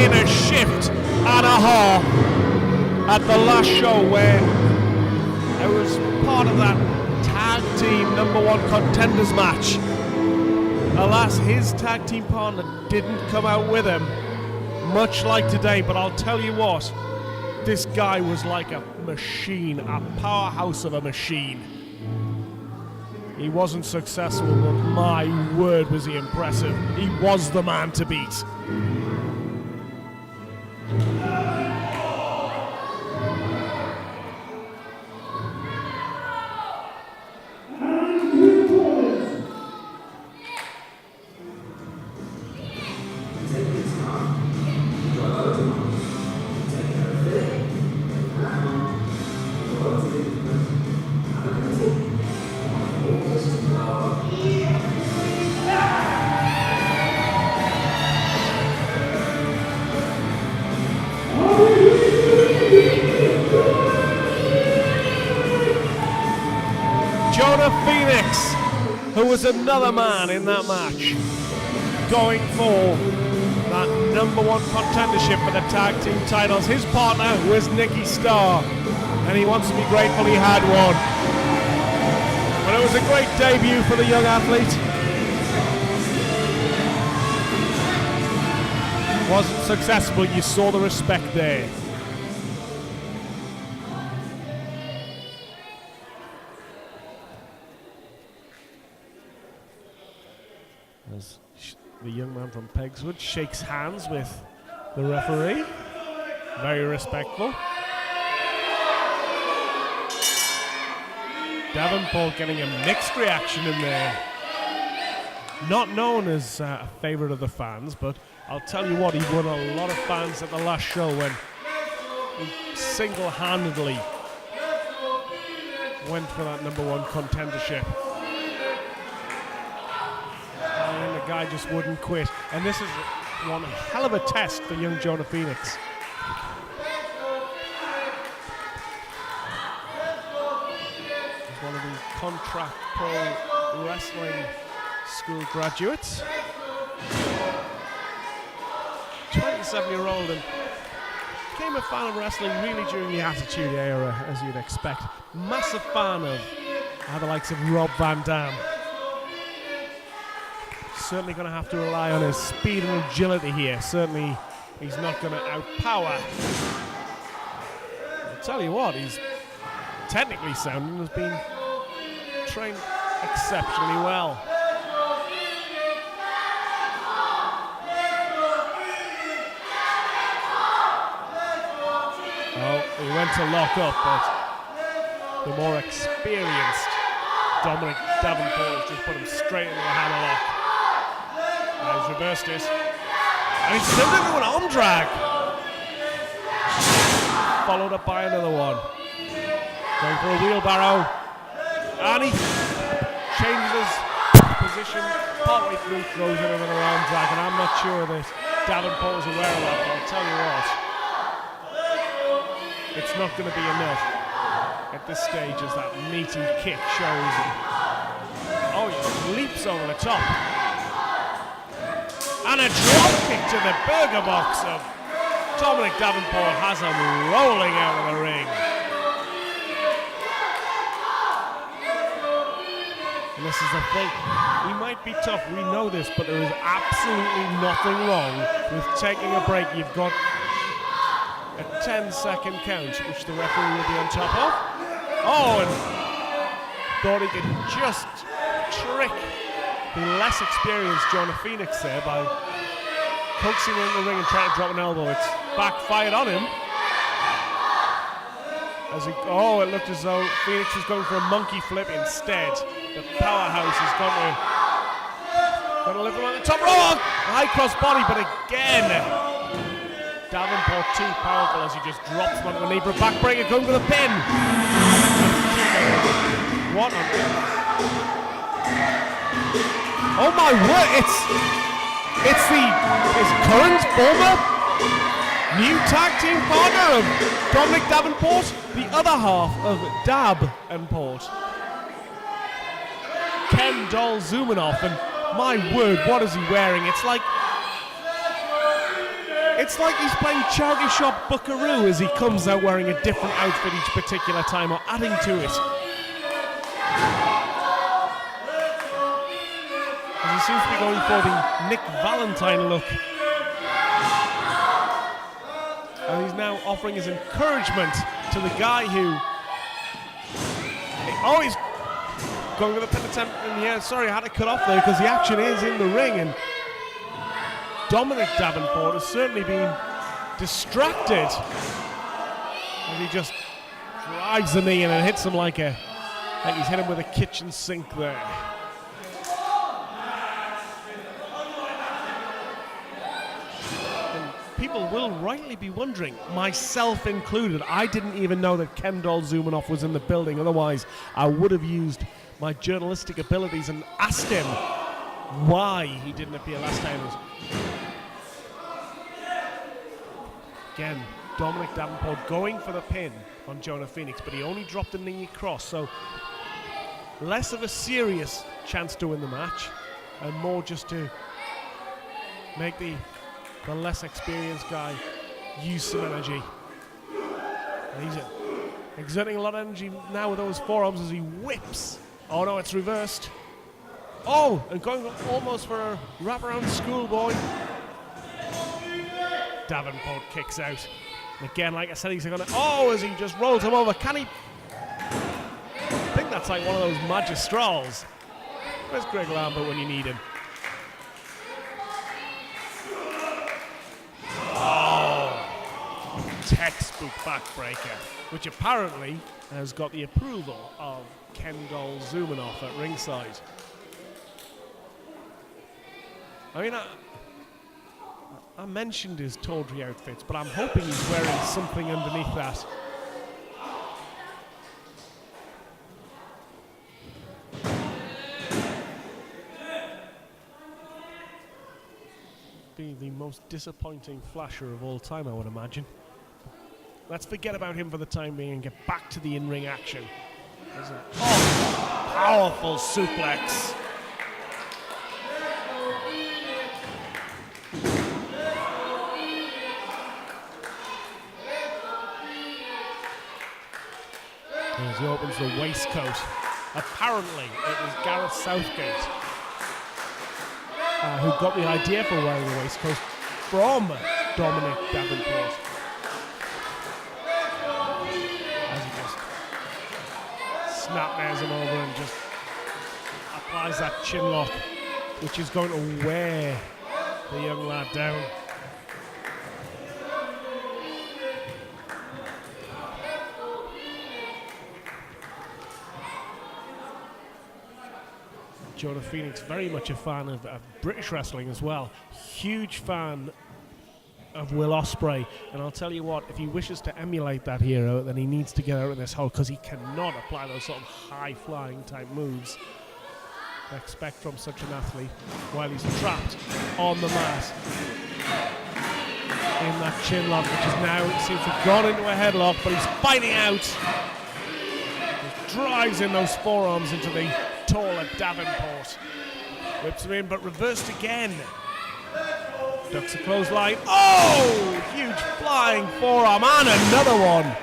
in a shift and a half at the last show where I was part of that tag team #1 contenders match. Alas, his tag team partner didn't come out with him, much like today, but I'll tell you what, this guy was like a machine, a powerhouse of a machine. He wasn't successful, but my word was he impressive. He was the man to beat. Jonah Phoenix, who was another man in that match, going for that #1 contendership for the tag team titles. His partner was Nikki Starr, and he wants to be grateful he had one. But it was a great debut for the young athlete. Wasn't successful, you saw the respect there. As the young man from Pegswood shakes hands with the referee. Very respectful. Davenport getting a mixed reaction in there. Not known as a favourite of the fans, but I'll tell you what, he won a lot of fans at the last show when he single-handedly went for that #1 contendership. And the guy just wouldn't quit. And this is one hell of a test for young Jonah Phoenix. He's one of the Contract Pro Wrestling School graduates. 27-year-old, and became a fan of wrestling really during the Attitude Era, as you'd expect. Massive fan of the likes of Rob Van Dam. Certainly going to have to rely on his speed and agility here. Certainly he's not going to outpower. I'll tell you what, he's technically sound and has been trained exceptionally well. Oh, he went to lock up, but the more experienced Domonic Davenport has just put him straight into a hammerlock. Now he's reversed it. And he's still doing an arm drag. Followed up by another one. Going for a wheelbarrow. And he changes his position partway through, throws in another arm drag. And I'm not sure that Davenport was aware of that, but I'll tell you what, it's not going to be enough at this stage as that meaty kick shows. Oh, he leaps over the top. And a drop kick to the burger box of Domonic Davenport has him rolling out of the ring. And this is the thing, he might be tough, we know this, but there is absolutely nothing wrong with taking a break. You've got a 10-second count, which the referee will be on top of. Oh, and thought he could just trick the less experienced Jonah Phoenix there by coaxing him in the ring and trying to drop an elbow. It's backfired on him. As he, oh, it looked as though Phoenix was going for a monkey flip instead. The powerhouse is going to lift him on the top rope. High cross body, but again, Davenport too powerful as he just drops him onto the knee for a backbreaker, going for the pin. What on earth? Oh my word! It's his current former new tag team partner of Domonic Davenport, the other half of Davenport, Kendoll Zumanoff, and my word, what is he wearing? It's like It's like he's playing charity shop buckaroo as he comes out wearing a different outfit each particular time, or adding to it. As he seems to be going for the Nick Valentine look. And he's now offering his encouragement to the guy who... Oh, he's going with a pin attempt in the air. Sorry, I had to cut off there because the action is in the ring, and Domonic Davenport has certainly been distracted. And he just drives the knee in and hits him like he's hit him with a kitchen sink there. People will rightly be wondering, myself included. I didn't even know that Kendoll Zumanoff was in the building. Otherwise, I would have used my journalistic abilities and asked him why he didn't appear last time. Again, Domonic Davenport going for the pin on Jonah Phoenix, but he only dropped a knee across, so less of a serious chance to win the match and more just to make the less experienced guy use some energy. And he's exerting a lot of energy now with those forearms as he whips. Oh no, it's reversed. Oh, and going almost for a wraparound schoolboy. Davenport kicks out. And again, like I said, he's gonna... Oh, as he just rolls him over. Can he... I think that's like one of those magistrals. Where's Greg Lambert when you need him? Textbook backbreaker, which apparently has got the approval of Kendoll Zumanoff at ringside. I mean, I mentioned his tawdry outfits, but I'm hoping he's wearing something underneath that. Be the most disappointing flasher of all time, I would imagine. Let's forget about him for the time being and get back to the in-ring action. Powerful suplex. As he opens the waistcoat. Apparently, it was Gareth Southgate who got the idea for wearing the waistcoat from Domonic Davenport. Snapmares him over and just applies that chin lock, which is going to wear the young lad down. Jonah Phoenix, very much a fan of British wrestling as well. Huge fan of Will Ospreay, and I'll tell you what, if he wishes to emulate that hero, then he needs to get out of this hole, because he cannot apply those sort of high-flying type moves I expect from such an athlete while he's trapped on the mat in that chin lock, which is now seems to have gone into a headlock, but he's fighting out. He drives in those forearms into the taller Davenport. Whips him in, but reversed again. Ducks a clothesline. Oh! Huge flying forearm and another one.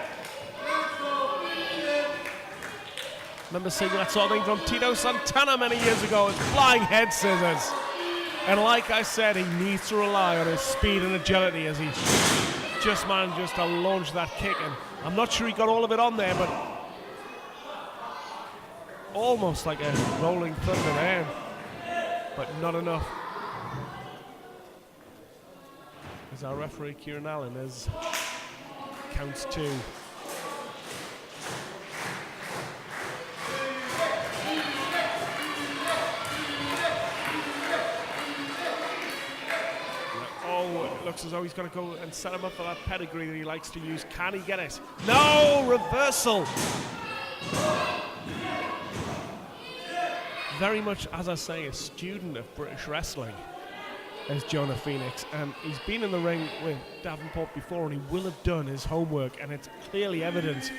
Remember seeing that sort of thing from Tito Santana many years ago as flying head scissors. And like I said, he needs to rely on his speed and agility as he just manages to launch that kick. And I'm not sure he got all of it on there, but almost like a rolling thunder there. But not enough. As our referee Kieran Allen as counts two. Oh, it looks as though he's going to go and set him up for that pedigree that he likes to use. Can he get it? No! Reversal! Very much, as I say, a student of British wrestling as Jonah Phoenix, and he's been in the ring with Davenport before, and he will have done his homework, and it's clearly evident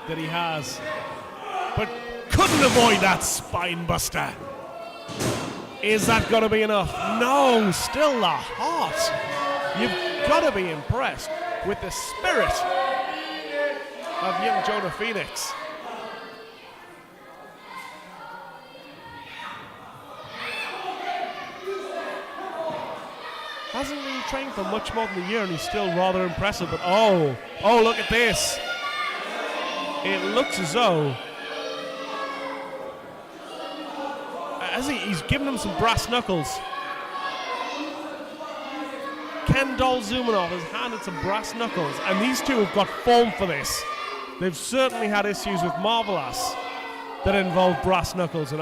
that he has, but couldn't avoid that spine buster. Is that going to be enough? No, still the heart. You've got to be impressed with the spirit of young Jonah Phoenix. Hasn't been trained for much more than a year and he's still rather impressive, but oh, look at this. It looks as though he's given him some brass knuckles. Kendoll Zumanov has handed some brass knuckles, and these two have got form for this. They've certainly had issues with Marvelous that involve brass knuckles, and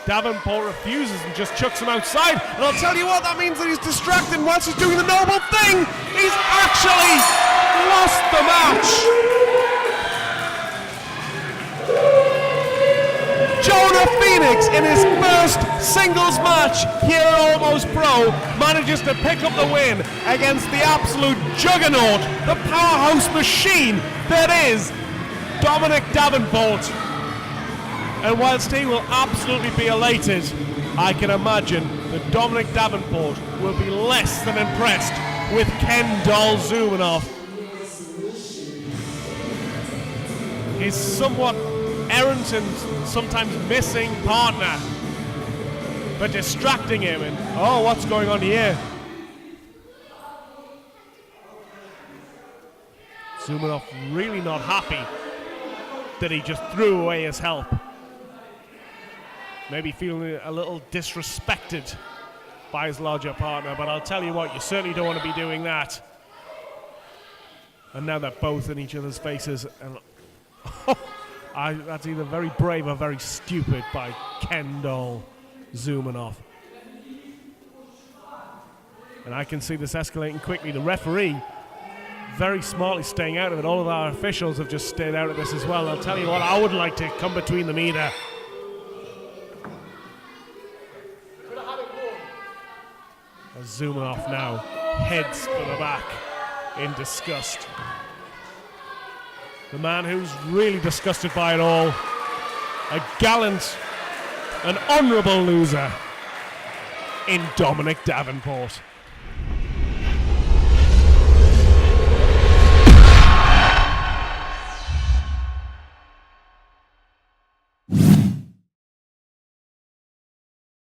Davenport refuses and just chucks him outside, and I'll tell you what, that means that he's distracted whilst he's doing the noble thing. He's actually lost the match. Jonah Phoenix, in his first singles match here at Almost Pro, manages to pick up the win against the absolute juggernaut, the powerhouse machine that is Domonic Davenport. And whilst he will absolutely be elated, I can imagine that Domonic Davenport will be less than impressed with Kendoll Zumanov. His somewhat errant and sometimes missing partner, but distracting him, and what's going on here? Zumanov really not happy that he just threw away his help. Maybe feeling a little disrespected by his larger partner, but I'll tell you what, you certainly don't want to be doing that. And now they're both in each other's faces, and that's either very brave or very stupid by Kendoll Zumanov. And I can see this escalating quickly. The referee very smartly staying out of it. All of our officials have just stayed out of this as well. I'll tell you what, I would like to come between them either. Zumanov now heads for the back in disgust. The man who's really disgusted by it all, a gallant and honourable loser in Domonic Davenport.